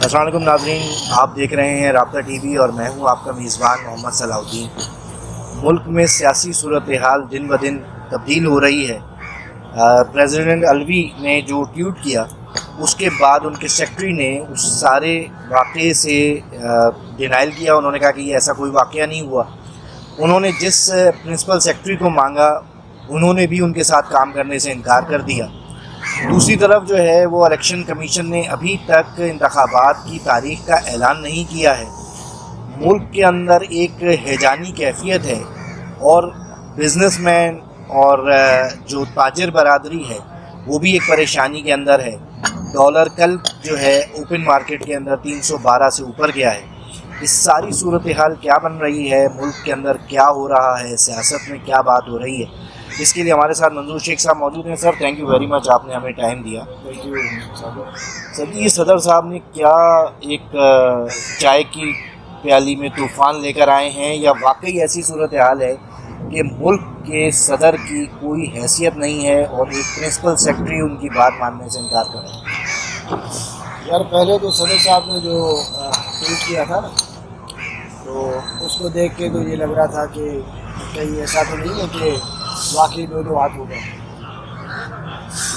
अस्सलाम वालेकुम नाज़रीन, आप देख रहे हैं राब्ता टीवी और मैं हूं आपका मेज़बान मोहम्मद सलाउद्दीन। मुल्क में सियासी सूरत हाल दिन ब दिन तब्दील हो रही है। प्रेसिडेंट अलवी ने जो ट्वीट किया उसके बाद उनके सेक्रेटरी ने उस सारे वाक़े से डिनाइल किया। उन्होंने कहा कि ये ऐसा कोई वाक़या नहीं हुआ। उन्होंने जिस प्रिंसिपल सेक्रेटरी को मांगा उन्होंने भी उनके साथ काम करने से इनकार कर दिया। दूसरी तरफ जो है वो इलेक्शन कमीशन ने अभी तक इंतखाबात की तारीख का ऐलान नहीं किया है। मुल्क के अंदर एक हैजानी कैफियत है और बिजनेसमैन और जो ताजिर बरादरी है वो भी एक परेशानी के अंदर है। डॉलर कल जो है ओपन मार्केट के अंदर 312 से ऊपर गया है। इस सारी सूरत हाल क्या बन रही है, मुल्क के अंदर क्या हो रहा है, सियासत में क्या बात हो रही है, इसके लिए हमारे साथ मंजूर शेख साहब मौजूद हैं। Sir, thank you very much, आपने हमें टाइम दिया। थैंक यू सर, ये सदर साहब ने क्या एक चाय की प्याली में तूफ़ान लेकर आए हैं या वाकई ऐसी सूरत हाल है कि मुल्क के सदर की कोई हैसियत नहीं है और एक प्रिंसिपल सेक्रेटरी उनकी बात मानने से इनकार कर रहे हैं? यार, पहले तो सदर साहब ने जो ट्वीट किया था ना, तो उसको देख के तो ये लग रहा था कि कहीं ऐसा तो नहीं है कि वाकई दो हाथ हो गए।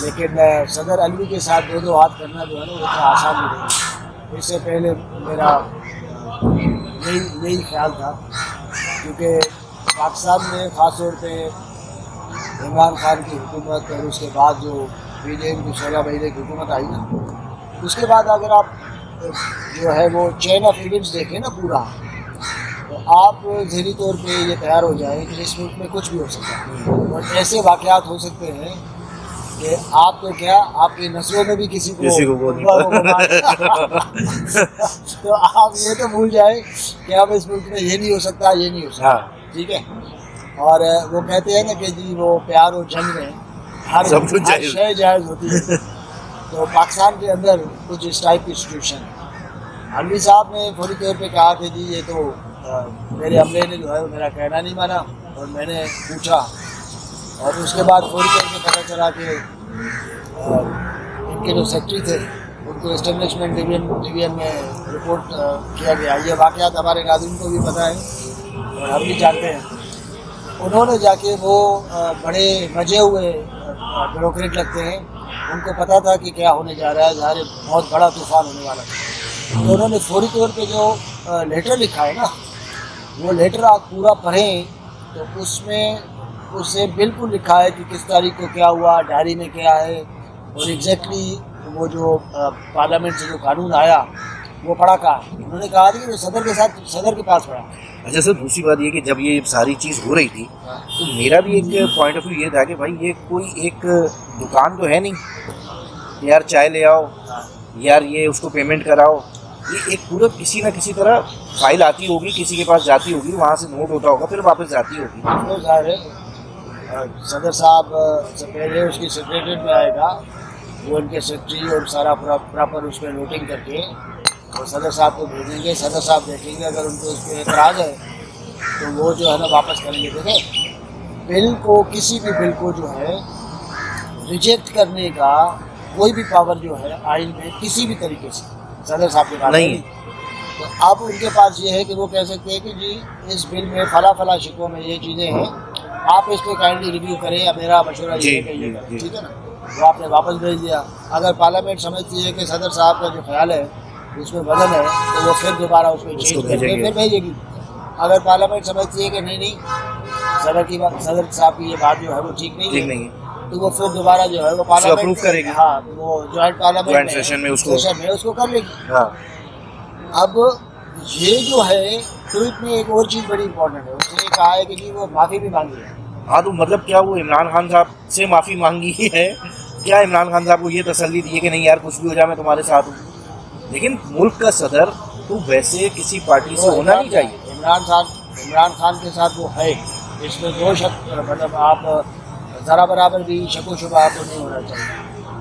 लेकिन सदर अलवी के साथ दो हाथ करना जो है ना वो इतना आसान नहीं है। इससे पहले मेरा यही ख्याल था, क्योंकि पाकिस्तान में ख़ास तौर पे इमरान खान की हुकूमत और उसके बाद जो बीजेपी की 16 महीने की हुकूमत आई ना, उसके बाद अगर आप जो है वो चेन ऑफ इवेंट्स देखें ना पूरा, तो आप ज़हनी तौर पे ये तैयार हो जाए कि इस मुल्क में कुछ भी हो सकता है और ऐसे वाक़यात हो सकते हैं कि आप तो क्या आपकी नस्लों में भी किसी को तो आप ये तो भूल जाए कि अब इस मुल्क में ये नहीं हो सकता, ये नहीं हो सकता। ठीक है। और वो कहते हैं ना कि जी वो प्यार और जंग में हर शय जायज़ होती है। तो पाकिस्तान के अंदर कुछ इस टाइप की सिचुएशन है। अलवी साहब ने फौरी तौर पे कहा कि जी ये तो मेरे अमले ने जो है वो मेरा कहना नहीं माना और मैंने पूछा, और उसके बाद फौरी तौर पे पता चला कि इनके जो सेक्रेटरी थे उनको एस्टेब्लिशमेंट डिवीजन में रिपोर्ट किया गया। ये वाक़यात हमारे नाज़रीन को भी पता है और हम भी जानते हैं। उन्होंने जाके वो बड़े मजे हुए ब्यूरोक्रेट लगते हैं, उनको पता था कि क्या होने जा रहा है, ज़ाहिर बहुत बड़ा तूफ़ान होने वाला था। तो उन्होंने फौरी तौर पे जो लेटर लिखा है ना, वो लेटर आप पूरा पढ़ें तो उसमें उसे बिल्कुल लिखा है कि किस तारीख को क्या हुआ, डायरी में क्या है, और एग्जैक्टली वो जो पार्लियामेंट से जो कानून आया वो पढ़ा कहा। उन्होंने कहा था कि वो सदर के पास पढ़ा। अच्छा सर, दूसरी बात ये कि जब ये सारी चीज़ हो रही थी तो मेरा भी एक पॉइंट ऑफ व्यू ये था कि भाई ये कोई एक दुकान तो है नहीं यार, चाय ले आओ यार, ये उसको पेमेंट कराओ। ये एक पूरा किसी ना किसी तरह फाइल आती होगी, किसी के पास जाती होगी, वहाँ से नोट होता होगा, फिर वापस जाती होगी। तो ज़ाहिर है सदर साहब से पहले उसकी सेक्रेटरीट में आएगा, वो उनके सेक्रेटरी और सारा प्रॉपर उसमें नोटिंग करके और सदर साहब को भेजेंगे। सदर साहब देखेंगे, अगर उनको उस पर एतराज़ है तो वो जो है ना वापस करेंगे। देखें, बिल को, किसी भी बिल को जो है रिजेक्ट करने का कोई भी पावर जो है आइन में किसी भी तरीके से सदर साहब के पास नहीं। तो अब उनके पास ये है कि वो कह सकते हैं कि जी इस बिल में फला शिकों में ये चीज़ें हैं, आप इस पर काइंडली रिव्यू करें या मेरा मशवरा ये है कि ये करें। ठीक है ना, वो आपने वापस भेज दिया। अगर पार्लियामेंट समझती है कि सदर साहब का जो ख्याल है उसमें वजन है तो वो फिर दोबारा उसमें चेंज करके फिर भेजेगी। अगर पार्लियामेंट समझती है कि नहीं सदर साहब की ये बात जो है वो ठीक नहीं है, तो वो फिर दोबारा जो है वो पार्लियामेंट अप्रूव करेगी। हाँ, वो जॉइंट पार्लियामेंट सेशन में उसको कर लेगी। हाँ। अब ये जो है ट्वीट में एक और चीज़ बड़ी इंपॉर्टेंट है, उसने कहा है कि जी वो माफ़ी भी मांगी है। हाँ, तो मतलब क्या वो इमरान खान साहब से माफ़ी मांगी है क्या? इमरान खान साहब को ये तसल्ली दी है कि नहीं यार कुछ भी हो जाए मैं तुम्हारे साथ हूँ। लेकिन मुल्क का सदर तो वैसे किसी पार्टी से होना नहीं चाहिए। इमरान खान के साथ वो है, इसमें दो शक, मतलब आप ज़रा बराबर भी शको शुबा आपको नहीं होना चाहिए।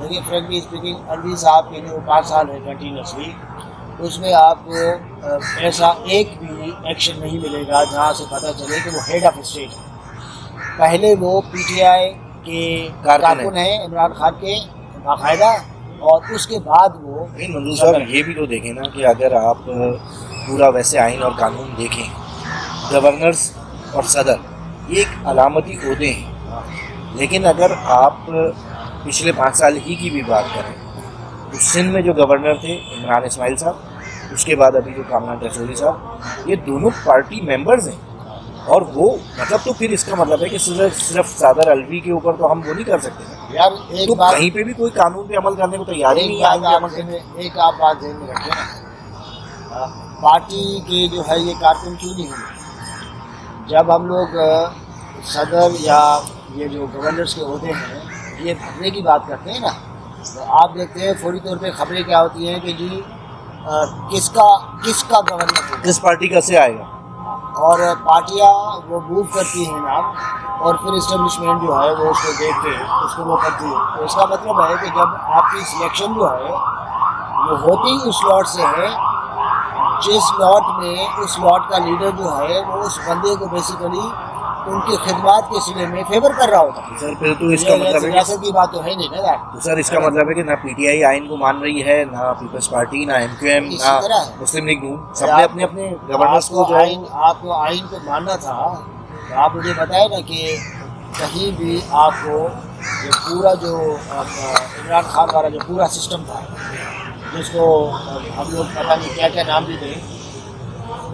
देखिए, फ्रेंकली स्पीकिंग, अलवी साहब के जो 5 साल है कंटिन्यूसली, उसमें आपको ऐसा एक भी एक्शन नहीं मिलेगा जहाँ से पता चले कि वो हेड ऑफ स्टेट है। पहले वो PTI के कारकुन हैं इमरान खान के बाकायदा, और उसके बाद वो मंजूर साहब ये भी तो देखें ना कि अगर आप पूरा वैसे आइन और कानून देखें, गवर्नर्स और सदर ये एक अलामती ओहदे हैं, लेकिन अगर आप पिछले 5 साल ही की भी बात करें तो सिंध में जो गवर्नर थे इमरान इस्माइल साहब, उसके बाद अभी जो कामरान रसूली साहब, ये दोनों पार्टी मेंबर्स हैं। और वो मतलब तो फिर इसका मतलब है कि सिर्फ सदर अलवी के ऊपर तो हम वो नहीं कर सकते यार। एक तो बात, कहीं पे भी कोई कानून पे अमल करने को तैयार ही नहीं है। एक आप बात ध्यान में रखें ना, पार्टी के जो है ये कारकुन क्यों नहीं हुए। जब हम लोग सदर या ये जो गवर्नर्स के ओहदे हैं ये भरने की बात करते हैं ना, तो आप देखते हैं फौरी तौर पे खबरें क्या होती हैं कि जी किसका गवर्नर है, किस पार्टी का से आएगा, और पार्टियां वो मूव करती हैं ना, और फिर इस्टेब्लिशमेंट जो है वो उसको देख के उसको वो करती है। तो इसका मतलब है कि जब आपकी सिलेक्शन जो है वो होती उस लॉट से है जिस लॉट में उस लॉट का लीडर जो है वो उस बंदे को बेसिकली उनकी खिदमत के सिले में फेवर कर रहा होता है। सर फिर तो इसका मतलब है सियासत की बात तो है नहीं ना। तो सर इसका मतलब है कि ना पीटीआई आइन को मान रही है, ना पीपल्स पार्टी, ना एमक्यूएम, ना मुस्लिम लीग नून, सबने अपने अपने गवर्नर्स को जो है। आपको आइन को मानना था तो आप मुझे बताए ना कि कहीं भी आपको ये पूरा जो इमरान खान वाला जो पूरा सिस्टम था जिसको हम लोग पता नहीं क्या क्या नाम भी दें,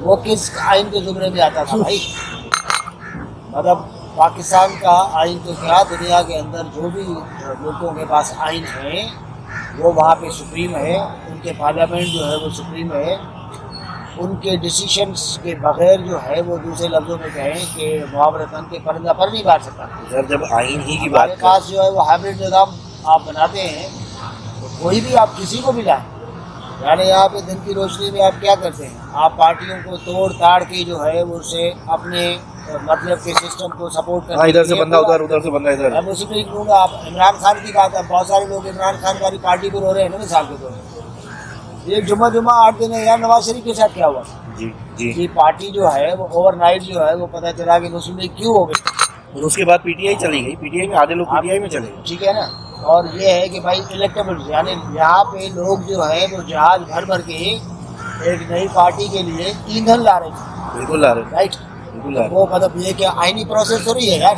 वो किस आइन के जुमरे में आता था भाई। मतलब पाकिस्तान का आइन तो क्या, दुनिया के अंदर जो भी मुल्कों के पास आइन है वो वहाँ पे सुप्रीम है, उनके पार्लियामेंट जो है वो सुप्रीम है, उनके डिसीशंस के बगैर जो है वो दूसरे लफ्ज़ों में कहें कि मुआवरतन के परिंदा पर नहीं बांट सकता। सर जब आइन ही की बात, हमारे पास जो है वो हाइब्रिड निज़ाम आप बनाते हैं तो कोई भी आप किसी को भी लाएं, यानी यहाँ पे दिन की रोशनी में आप क्या करते हैं, आप पार्टियों को तोड़ ताड़ के जो है वो उससे अपने मतलब के सिस्टम को सपोर्ट करते हैं। इधर से बंदा उधर से बंदा इधर। मैं उसी पे कहूँगा, आप इमरान खान की बात है, बहुत सारे लोग इमरान खान वाली पार्टी पर हो रहे हैं ना मिसाल के तौर पर। एक जुम्मा 8 दिन है यार, नवाज शरीफ के साथ क्या हुआ जी जी, कि पार्टी जो है वो ओवरनाइट जो है वो पता चला कि मुस्लिम लीग क्यों हो गई, और उसके बाद पीटीआई चली गई, पीटीआई में आधे लोग पीटीआई में चले गए, ठीक है ना। और ये है कि भाई इलेक्टेबल, यानी यहाँ पे लोग जो है वो जहाज भर भर के एक नई पार्टी के लिए ईंधन ला रहे थे। बिल्कुल ला रहे, राइट, बिल्कुल ला रहे। वो मतलब ये क्या आईनी प्रोसेस हो रही है यार।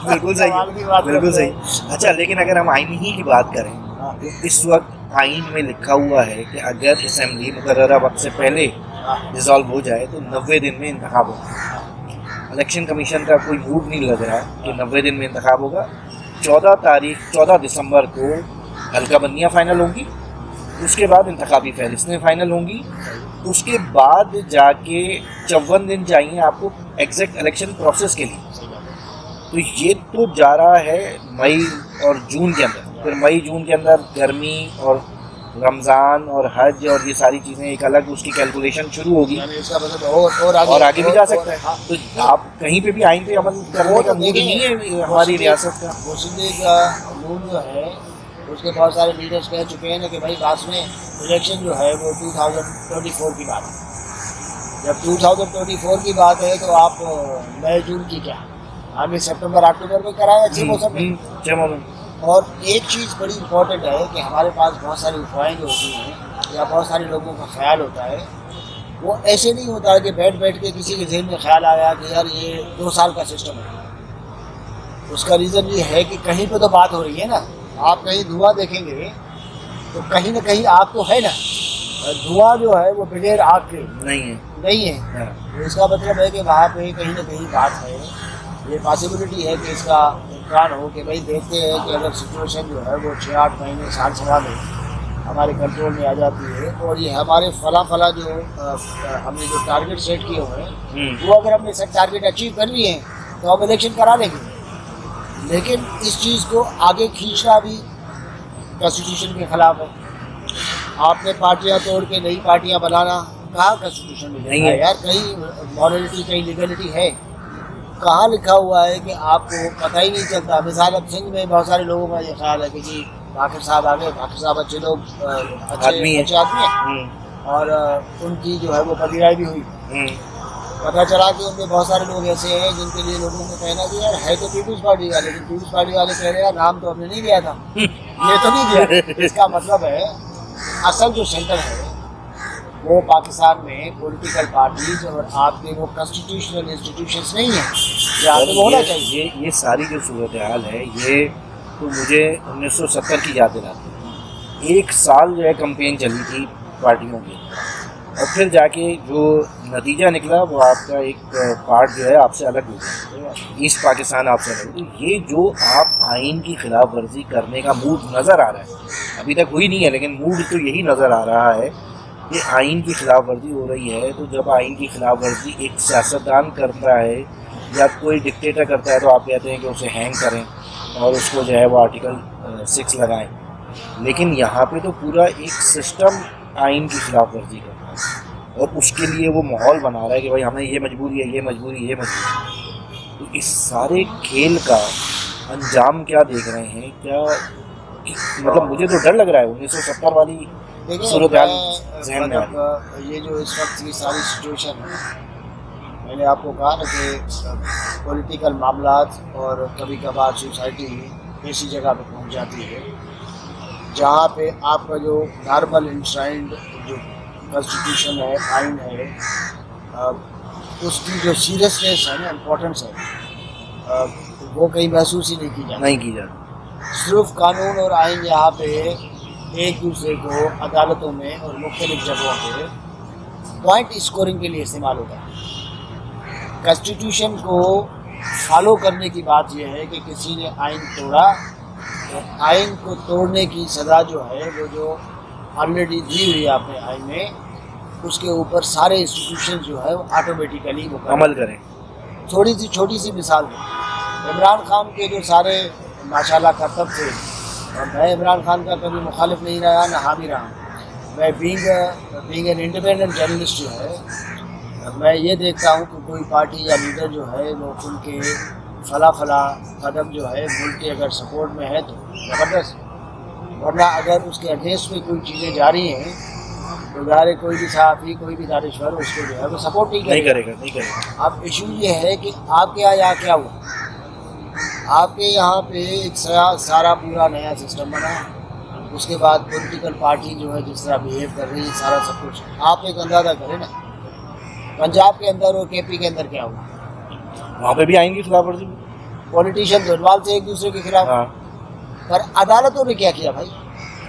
बिल्कुल सही, बिल्कुल सही। अच्छा, लेकिन अगर हम आइन ही की बात करें तो इस वक्त आइन में लिखा हुआ है कि अगर असेंबली मुकर्ररा वक्त से पहले डिसॉल्व हो जाए तो 90 दिन में इंतखाब होगा। इलेक्शन कमीशन का कोई मूड नहीं लग रहा कि 90 दिन में इंतखाब होगा। 14 दिसंबर को हल्काबंदियाँ फाइनल होंगी, उसके बाद इंतखाबी फहरिस्तें फाइनल होंगी, उसके बाद जाके 54 दिन चाहिए आपको एग्जैक्ट इलेक्शन प्रोसेस के लिए। तो ये तो जा रहा है मई और जून के अंदर, फिर मई जून के अंदर गर्मी और रमज़ान और हज और ये सारी चीज़ें एक अलग उसकी कैलकुलेशन शुरू होगी, और आगे भी जा सकता है। तो आप कहीं पे भी आइन पे अमल करने का मूड नहीं है हमारी रियासत का। मुस्लिम लीग का मूड जो है उसके बहुत सारे लीडर्स कह चुके हैं ना कि भाई पास में इलेक्शन जो है वो 2024 की बात है। जब 2024 की बात है तो आप मई जून की क्या, आगे सितंबर अक्टूबर में कराया, अच्छे मौसम में। और एक चीज़ बड़ी इम्पोर्टेंट है कि हमारे पास बहुत सारी अफवाहें जो होती हैं या बहुत सारे लोगों का ख्याल होता है, वो ऐसे नहीं होता है कि बैठ बैठ के किसी के जहन में ख्याल आया कि यार ये 2 साल का सिस्टम है। उसका रीज़न ये है कि कहीं पे तो बात हो रही है ना। आप कहीं धुआं देखेंगे तो कहीं ना कहीं आग तो है ना, धुआं जो है वो बगैर आग के नहीं है। तो इसका मतलब है कि वहाँ पे कहीं ना कहीं बात है। ये पॉसिबिलिटी है कि इसका इम्कान हो कि भाई देखते हैं कि अगर सिचुएशन जो है वो 6-8 महीने साल छड़ा में हमारे कंट्रोल में आ जाती है और ये हमारे फला जो हमने जो टारगेट सेट किए हुए हैं वो अगर हमने सब टारगेट अचीव कर लिए हैं तो हम इलेक्शन करा लेंगे। लेकिन इस चीज़ को आगे खींचना भी कॉन्स्टिट्यूशन के खिलाफ है। आपने पार्टियां तोड़ के नई पार्टियां बनाना, कहाँ कॉन्स्टिट्यूशन में नहीं है यार, कहीं मॉरलिटी कहीं लीगलिटी है, कहाँ लिखा हुआ है कि आपको पता ही नहीं चलता। मिसाल अब सिंध में बहुत सारे लोगों का ये ख्याल है कि जी बाकर साहब आ गए, बाकर साहब अच्छे लोग, अच्छे आदमी हैं और उनकी जो है वो पदिराई भी हुई। पता चला कि उनमें बहुत सारे लोग ऐसे हैं जिनके लिए लोगों ने कहना कि यार है तो पीपल्स पार्टी का, लेकिन पीपल्स पार्टी वाले कह रहे हैं नाम तो हमने नहीं दिया था, ये तो नहीं दिया। इसका मतलब है असल जो सेंटर है वो पाकिस्तान में पॉलिटिकल पार्टीज और आपके वो कॉन्स्टिट्यूशनल इंस्टीट्यूशंस नहीं है, जहाँ पे होना चाहिए। ये सारी जो सूरत हाल है ये तो मुझे 1970 की याद दिलाती है। 1 साल जो है कैंपेन चली थी पार्टियों की, और फिर जाके जो नतीजा निकला वो आपका एक पार्ट जो है आपसे अलग हो गया, ईस्ट पाकिस्तान आपसे अलग। तो ये जो आप आइन की खिलाफ वर्जी करने का मूड नज़र आ रहा है, अभी तक हुई नहीं है लेकिन मूड तो यही नज़र आ रहा है कि आइन की खिलाफ वर्जी हो रही है। तो जब आइन की खिलाफ वर्जी एक सियासतदान करता है या कोई डिक्टेटर करता है तो आप कहते हैं कि उसे हैंग करें और उसको जो है वो आर्टिकल 6 लगाएं, लेकिन यहाँ पे तो पूरा एक सिस्टम आइन की खिलाफ वर्जी कर रहा है और उसके लिए वो माहौल बना रहा है कि भाई हमें ये मजबूरी है, ये मजबूरी, ये मजबूरी। तो इस सारे खेल का अंजाम क्या देख रहे हैं? क्या मतलब मुझे तो डर लग रहा है 1970 वाली सूरत जहन में। ये जो इस वक्त की सारी सिचुएशन है, मैंने आपको कहा ना कि पॉलिटिकल मामलात और कभी कभार सोसाइटी ऐसी जगह पे पहुंच जाती है जहाँ पे आपका जो नॉर्मल इंश्राइंड जो कॉन्स्टिट्यूशन है, आइन है, उसकी जो सीरियसनेस है ना, इम्पोर्टेंस है, वो कहीं महसूस ही नहीं की जाती। सिर्फ कानून और आइन यहाँ पे एक दूसरे को अदालतों में और मुख्तलिफ जगहों पे पॉइंट स्कोरिंग के लिए इस्तेमाल होता है। कॉन्स्टिट्यूशन को फॉलो करने की बात यह है कि किसी ने आइन तोड़ा तो आइन को तोड़ने की सज़ा जो है वो जो ऑलरेडी दी हुई है आपने आइन में, उसके ऊपर सारे इंस्टीट्यूशन जो है वो ऑटोमेटिकली वो अमल करें। छोटी सी मिसाल दें, इमरान खान के जो सारे माशाल्लाह करतब थे, और मैं इमरान खान का कभी मुखालिफ नहीं रहा ना हामी रहा। मैं बीइंग एन इंडिपेंडेंट जर्नलिस्ट जो है, मैं ये देखता हूँ कि कोई पार्टी या लीडर जो है वो उनके फला कदम जो है मुल्क के अगर सपोर्ट में है तो ज़बरदस्त, वरना अगर उसके अगेंस्ट में कोई चीज़ें जारी हैं तो ज़ाहिर कोई भी सहाफ़ी, कोई भी दानिश्वर उसको जो है वो सपोर्ट नहीं करेगा। अब इशू ये है कि आपके यहाँ क्या हुआ, आपके यहाँ पे एक सारा पूरा नया सिस्टम बना, उसके बाद पॉलिटिकल पार्टी जो है जिस तरह बिहेव कर रही है, सारा सब कुछ आप एक अंदाज़ा करें ना, पंजाब के अंदर और केपी के अंदर क्या हुआ, वहाँ पे भी आएंगी खिलाफ वर्जी, पॉलिटिशियन इन्वॉल्व थे एक दूसरे के खिलाफ। हाँ। पर अदालतों ने क्या किया भाई?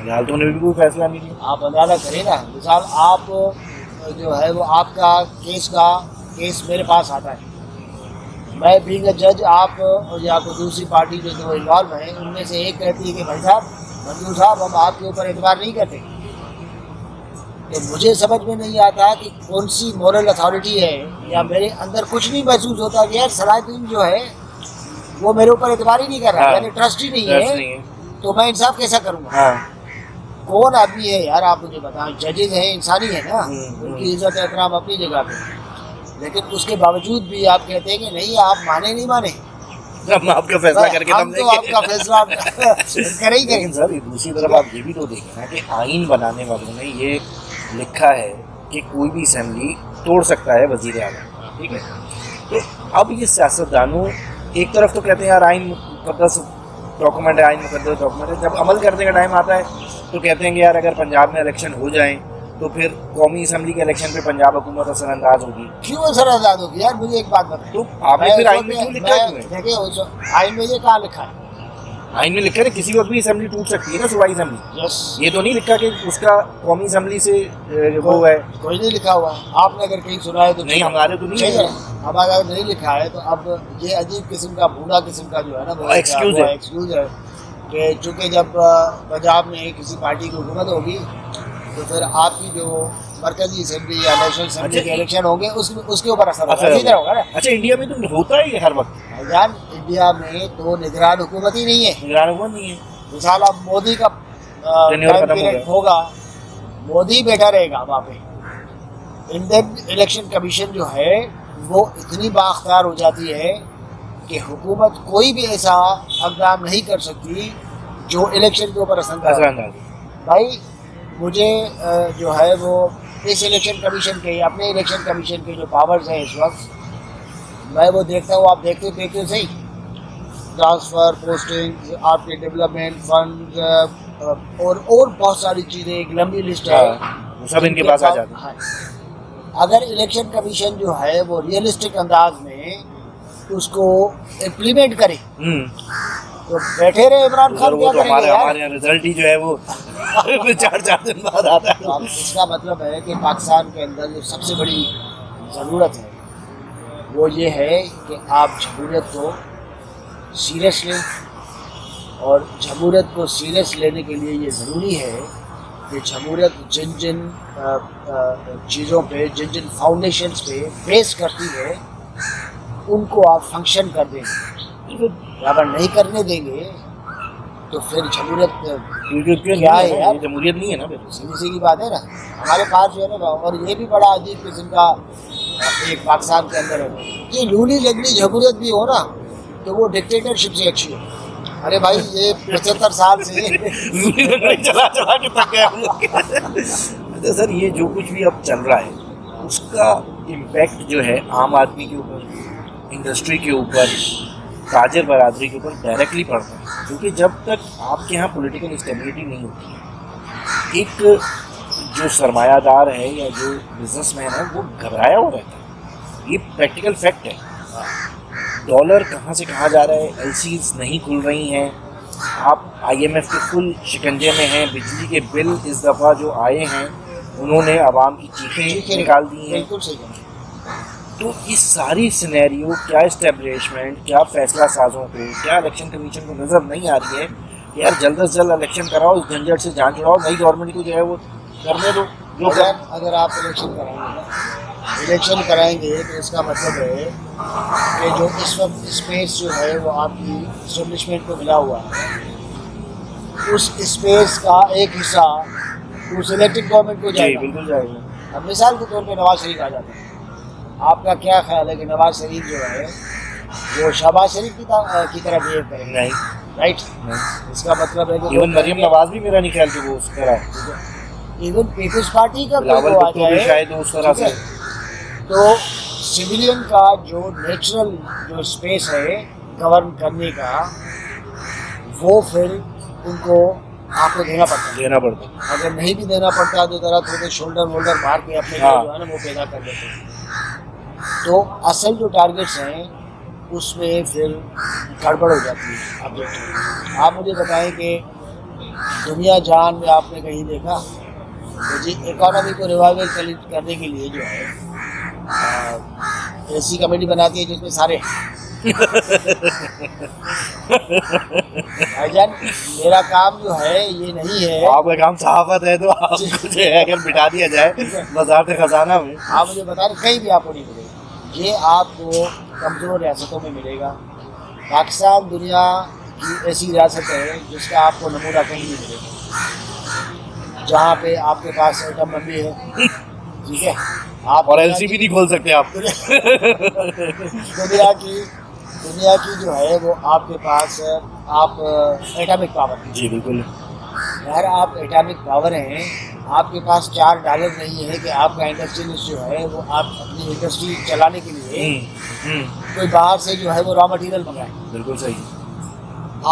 अदालतों ने भी कोई फैसला नहीं किया। आप अंदाज़ा करें ना, मिसाल आप जो है वो आपका केस मेरे पास आता है, मैं बीइंग अ जज, आप या कोई दूसरी पार्टी जो इन्वॉल्व है उनमें से एक कहती है कि भाई साहब, मंजूर साहब, हम आपके ऊपर एतबार नहीं करते, तो मुझे समझ में नहीं आता कि कौन सी मॉरल अथॉरिटी है, या मेरे अंदर कुछ नहीं महसूस होता कि यार सलाहुद्दीन जो है वो मेरे ऊपर एतबार ही नहीं कर रहा, हाँ, यानी ट्रस्ट ही नहीं है, तो मैं इंसाफ कैसा करूँगा? हाँ। कौन आदमी है यार, आप मुझे बताएं। जजेज हैं, इंसानी है ना, उनकी इज्जत एहतराम अपनी जगह पे, लेकिन उसके बावजूद भी आप कहते हैं कि नहीं, आप माने नहीं माने, हम आपका फैसला करके हम तो आपका फैसला करें ही करें। सर दूसरी तरफ आप ये भी तो देखें ना कि आइन बनाने वालों ने ये लिखा है कि कोई भी असेंबली तोड़ सकता है वजीर आज़म, ठीक है। तो अब ये सियासतदानों एक तरफ तो कहते हैं यार आइन मुकद्दस डॉक्यूमेंट है, आइन मुकद्दस डॉक्यूमेंट है, जब अमल करने का टाइम आता है तो कहते हैं कि यार अगर पंजाब में इलेक्शन हो जाए तो फिर कौमी असेंबली के इलेक्शन पे पंजाब हुकूमत असरअंदाज होगी। क्यों असरअंदाज होगी यार? मुझे एक बात बताएं, तो आपने फिर आइन में क्यों लिखा है? देखिए आइन में ये कहाँ लिखा है? आइन में लिखा है किसी वक्त भी असेंबली टूट सकती है ना, सूबाई असेंबली। यस, ये तो नहीं लिखा कि उसका कौमी असेंबली से वो है, कोई नहीं लिखा हुआ। आपने अगर कहीं सुना है तो नहीं, हमारे तो नहीं है। हमारा अगर नहीं लिखा है तो अब ये अजीब किस्म का बूढ़ा किस्म का जो है ना वो एक्सक्यूज है कि चूँकि जब पंजाब में किसी पार्टी की हुकूमत होगी तो फिर आपकी जो मरकजी असेंबली या नेशनल असेंबली के इलेक्शन होंगे उसके ऊपर असर होगा ना। अच्छा, इंडिया में तो होता है ये हर वक्त भाईजान, इंडिया में तो निगरान हुकूमत ही नहीं है, निगरान हुकूमत नहीं है। मिसाल अब मोदी का पीरियड होगा, मोदी बैठा रहेगा वहाँ पे, इंडियन इलेक्शन कमीशन जो है वो इतनी बाख्तियार हो जाती है कि हुकूमत कोई भी ऐसा इक़दाम नहीं कर सकती जो इलेक्शन के ऊपर असर। भाई मुझे जो है वो इस इलेक्शन कमीशन के, अपने इलेक्शन कमीशन के जो पावर्स हैं इस वक्त, मैं वो देखता हूँ, आप देखते सही, ट्रांसफ़र, पोस्टिंग, आपके डेवलपमेंट फंड और बहुत सारी चीज़ें, एक लंबी लिस्ट है, वो सब इनके पास आ जाता है। अगर इलेक्शन कमीशन जो है वो रियलिस्टिक अंदाज में उसको इम्प्लीमेंट करे तो बैठे रहे इमरान खान, क्या करेंगे यार? हमारे यहाँ रिजल्ट ही जो है वो 4 दिन बाद आता है। तो इसका मतलब है कि पाकिस्तान के अंदर जो सबसे बड़ी ज़रूरत है वो ये है कि आप जमहूरियत को सीरियस लें, और जमहूरियत को सीरियस लेने के लिए ये ज़रूरी है कि जमहूरियत जिन जिन चीज़ों पे, जिन जिन फाउंडेशंस पे बेस करती है उनको आप फंक्शन कर देंगे। अगर नहीं करने देंगे तो फिर जमहूरियत क्या है यार? जमहूरियत नहीं है ना, सीधी सीधी बात है ना। हमारे पास जो है ना, और ये भी बड़ा अजीब किस्म का एक पाकिस्तान के अंदर है कि लूली लगनी जमहूरियत भी हो ना तो वो डिक्टेटरशिप से अच्छी है। अरे भाई ये 75 साल से चला के थक गए हम लोग। अच्छा सर, ये जो कुछ भी अब चल रहा है उसका इम्पैक्ट जो है आम आदमी के ऊपर, इंडस्ट्री के ऊपर, ताजर बरादरी के ऊपर डायरेक्टली पड़ता है, क्योंकि जब तक आपके यहाँ पॉलिटिकल स्टेबिलिटी नहीं होती है, एक जो सरमायादार है या जो बिजनेसमैन है वो घबराया हुआ रहता है। ये प्रैक्टिकल फैक्ट है। डॉलर कहाँ से कहाँ जा रहा है, एलसीज नहीं खुल रही हैं, आप आईएमएफ के फुल शिकंजे में हैं, बिजली के बिल इस दफ़ा जो आए हैं उन्होंने आवाम की चीखें निकाल दी हैं। बिल्कुल सही। तो इस सारी सिनेरियो क्या इस्टेब्लिशमेंट, क्या फैसला साजों को, क्या इलेक्शन कमीशन को नज़र नहीं आ रही है कि यार जल्द से जल्द इलेक्शन कराओ, इस झंझट से जान छुड़ाओ, नई गवर्नमेंट को जो है वो करने दो। अगर आप इलेक्शन कराएंगे तो इसका मतलब है कि जो इस वक्त स्पेस जो है वो आपकी इस्टेब्लिशमेंट को मिला हुआ है, उस स्पेस का एक हिस्सा उस इलेक्टेड गवर्नमेंट को जाएगा। बिल्कुल जाएगा। अब मिसाल के तौर पे नवाज शरीफ आ जाता है, आपका क्या ख्याल है कि नवाज शरीफ जो है वो शहबाज शरीफ की तरह बिहेव करेंगे? नहीं। राइट। इसका मतलब है कि इवन मरियम नवाज भी मेरा नहीं ख्याल कि वो उस तरह, इवन पीपल्स पार्टी का बिलावल भुट्टो भी शायद उस तरह से। तो सिविलियन का जो नेचुरल जो स्पेस है गवर्न करने का, वो फिर उनको आपको देना पड़ता है। अगर नहीं भी देना पड़ता तो जरा थोड़े शोल्डर वोल्डर मार के अपने जो है ना वो पैदा कर देते हैं। तो असल जो टारगेट्स हैं उसमें फिर गड़बड़ हो जाती है ऑब्जेक्टिव। आप मुझे बताएं कि दुनिया जहान में आपने कहीं देखा तो जी इकोनॉमी को रिवाइवल करने के लिए जो है ऐसी कमेटी बनाती है जिसमें सारे भाईजान, मेरा काम जो है ये नहीं है। आपका काम सहाफत है तो आप मुझे अगर बिठा दिया जाए वज़ारत खजाना में, आप मुझे बता रहे कहीं भी आपको नहीं मिलेगा। ये आपको कमज़ोर रियासतों में मिलेगा। पाकिस्तान दुनिया की ऐसी रियासत है जिसका आपको नमूना कहीं नहीं मिलेगा, जहाँ पे आपके पास एटम बम भी है, ठीक है, आप और एलसीबी नहीं खोल सकते आप। दुनिया की जो है वो आपके पास आप एटॉमिक पावर। जी बिल्कुल। यार आप एटॉमिक पावर हैं, आपके पास $4 नहीं है कि आपका इंडस्ट्रियलिस्ट जो है वो आप अपनी इंडस्ट्री चलाने के लिए कोई बाहर से जो है वो रॉ मटेरियल मंगाए। बिल्कुल सही।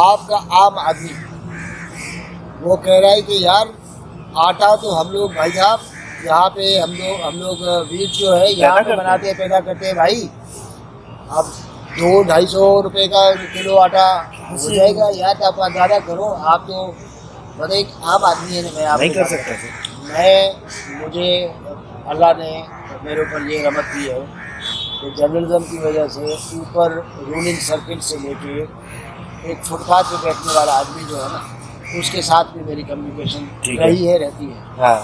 आपका आम आदमी वो कह रहा है कि यार आटा तो हम लोग भाई साहब यहाँ पे हम लोग वीट जो है यहाँ पे बनाते हैं, पैदा करते हैं भाई। अब 200-250 रुपये का किलो आटा हो जाएगा यार, तो आप ज़्यादा करो। आप तो मतलब एक आम आदमी है ना, मैं आप नहीं कर सकता। मुझे अल्लाह ने मेरे ऊपर ये रहमत की है कि जर्नलिज्म की वजह से ऊपर रूलिंग सर्किट से लेके एक फुटपाथ पे बैठने वाला आदमी जो है ना, उसके साथ भी मेरी कम्युनिकेशन रहती है। हाँ।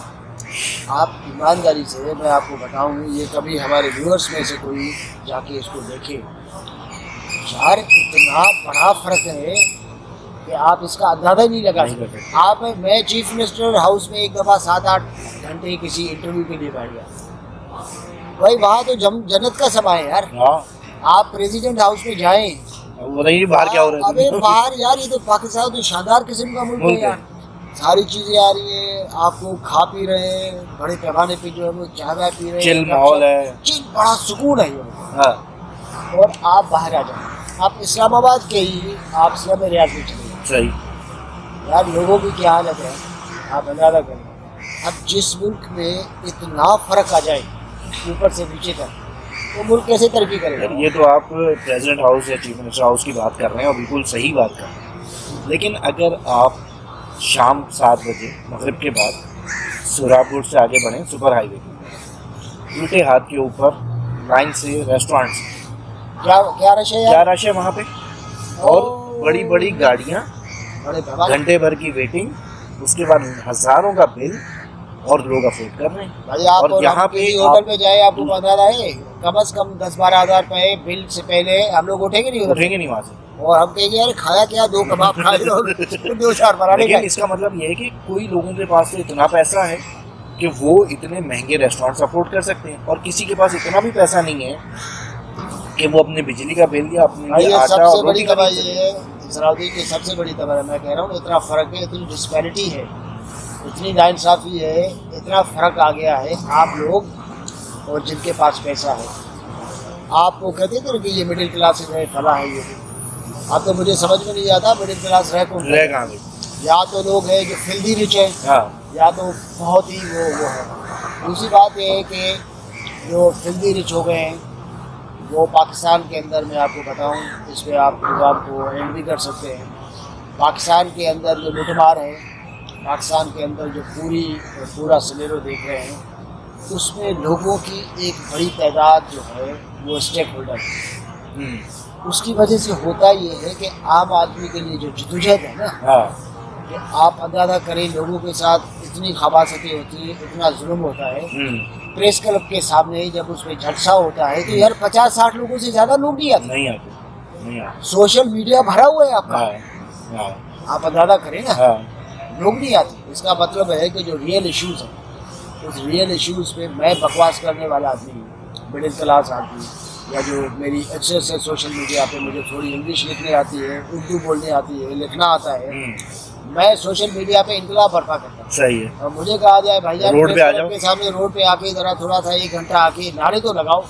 आप ईमानदारी से मैं आपको बताऊँ, ये कभी हमारे व्यूअर्स में से कोई जाके इसको देखे, यार इतना बड़ा फ़र्क है कि आप इसका अंदाज़ा नहीं लगा सकते। मैं चीफ मिनिस्टर हाउस में एक दफ़ा 7-8 घंटे किसी इंटरव्यू के लिए बैठ गया भाई, वहाँ तो जन्नत का समा है यार। आप प्रेसिडेंट हाउस में जाएं, बाहर क्या हो रहा है? अबे बाहर यार, ये तो पाकिस्तान तो शानदार किस्म का मुल्क है यार। सारी चीज़ें आ रही है, आप लोग खा पी रहे हैं, बड़े पैमाने पे जो है वो चाय पी रहे हैं, चिल माहौल है, चिल बड़ा सुकून है ये। हाँ। और आप बाहर आ जाए, आप इस्लामाबाद के ही आप इस्लाम रियाज में चले जाए, सही यार लोगों की क्या हालत है आप अंदाजा करें। अब जिस मुल्क में इतना फ़र्क आ जाए ऊपर से नीचे तक, तो मुल्क कैसे तरक्की करेगा। ये तो आप प्रेसिडेंट हाउस या चीफ मिनिस्टर हाउस की बात कर रहे हैं और बिल्कुल सही बात कर रहे हैं, लेकिन अगर आप शाम 7 बजे मगरिब के बाद सुरापुर से आगे बढ़ें सुपर हाईवे के उल्टे हाथ के ऊपर लाइन से रेस्टोरेंट्स, क्या रश है यार, क्या रश है वहाँ पे, और बड़ी बड़ी गाड़ियाँ, घंटे भर की वेटिंग, उसके बाद हज़ारों का बिल और लोग अफोर्ड कर रहे हैं। भाई आप और यहाँ पे होटल पे जाए, आपको पता है कम से कम 10-12 हज़ार रुपये बिल से पहले हम लोग उठेंगे नहीं वहाँ से, और हम कहेंगे यार खाया क्या, 2 कबाब खाए और 2-4 पराठे। लेकिन इसका मतलब ये है कि कोई लोगों के पास तो इतना पैसा है कि वो इतने महंगे रेस्टोरेंट्स अफोर्ड कर सकते हैं, और किसी के पास इतना भी पैसा नहीं है कि वो अपने बिजली का बिल या अपने सबसे बड़ी तबाही ये है सलाउद्दीन की, सबसे बड़ी तबाही मैं कह रहा हूँ, इतना फ़र्क है, इतनी डिस्पैरिटी है, इतनी नाइंसाफ़ी है, इतना फ़र्क आ गया है आप लोग और जिनके पास पैसा है। आप वो कहते थे कि ये मिडिल क्लास है, फला है, ये अब तो मुझे समझ में नहीं आता मिडिल क्लास रह कौन रह कहाँ। या तो लोग हैं जो फिल्दी रिच है, या तो बहुत ही वो है। दूसरी बात ये है कि जो फिल्दी रिच हो गए हैं वो पाकिस्तान के अंदर, मैं आपको बताऊं, इस पर आप प्रोग्राम को एंड भी कर सकते हैं, पाकिस्तान के अंदर जो लुटमार है, पाकिस्तान के अंदर जो पूरा सिनेरियो देख रहे हैं, उसमें लोगों की एक बड़ी तादाद जो है वो स्टेक होल्डर है। उसकी वजह से होता ये है कि आम आदमी के लिए जो जदोजहद है ना, कि आप अंदाजा करें लोगों के साथ इतनी खबासतें होती है, इतना जुल्म होता है। प्रेस क्लब के सामने जब उसमें झलसा होता है तो यार 50-60 लोगों से ज़्यादा लोग नहीं आते। सोशल मीडिया भरा हुआ है आपका, आप अंदाजा करें ना, लोग नहीं आते। इसका मतलब है कि जो रियल इश्यूज़ हैं, उस रियल इश्यूज़ पे मैं बकवास करने वाला आदमी हूँ, मिडिल क्लास आदमी, या जो मेरी एक्सेस है सोशल मीडिया पे, मुझे थोड़ी इंग्लिश लिखने आती है, उर्दू बोलने आती है, लिखना आता है, मैं सोशल मीडिया पे इनकलाब बर्पा करता हूँ। सही है। और मुझे कहा जाए भाई यार रोड पे आ जाओ, सामने रोड पे आके जरा थोड़ा सा 1 घंटा आके नारे तो लगाओ,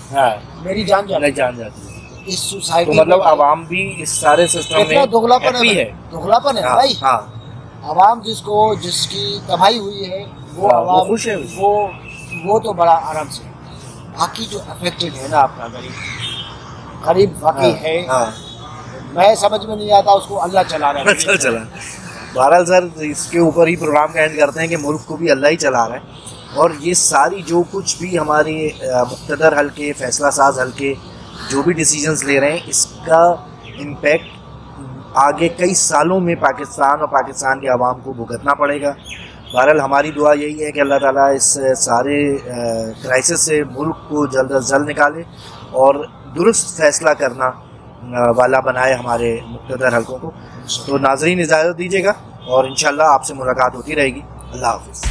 मेरी जान जाती है। इस सोसाइटी तो मतलब आवाम भी इस सारे सिस्टम में दोगलापन है, दोगलापन है भाई। आवाम जिसकी तबाही हुई है वो आवाम खुश है, वो तो बड़ा आराम से। बाकी जो अफेक्टेड है ना आपका गरीब वाकई है, मैं समझ में नहीं आता, उसको अल्लाह चला रहा है। चला बहरहाल सर, इसके ऊपर ही प्रोग्राम का एंड करते हैं कि मुल्क को भी अल्लाह ही चला रहा है, और ये सारी जो कुछ भी हमारे मुक़्तदर हल्के, फैसला साज हल्के जो भी डिसीजंस ले रहे हैं, इसका इम्पैक्ट आगे कई सालों में पाकिस्तान और पाकिस्तान के अवाम को भुगतना पड़ेगा। बहरहाल हमारी दुआ यही है कि अल्लाह ताला इस सारे क्राइसिस से मुल्क को जल्द अज जल्द निकाले और दुरुस्त फैसला करना वाला बनाए हमारे मुक़्तदर हल्कों को। तो नाज़रीन इजाज़त दीजिएगा और इंशाअल्लाह आपसे मुलाकात होती रहेगी। अल्लाह हाफ़िज़।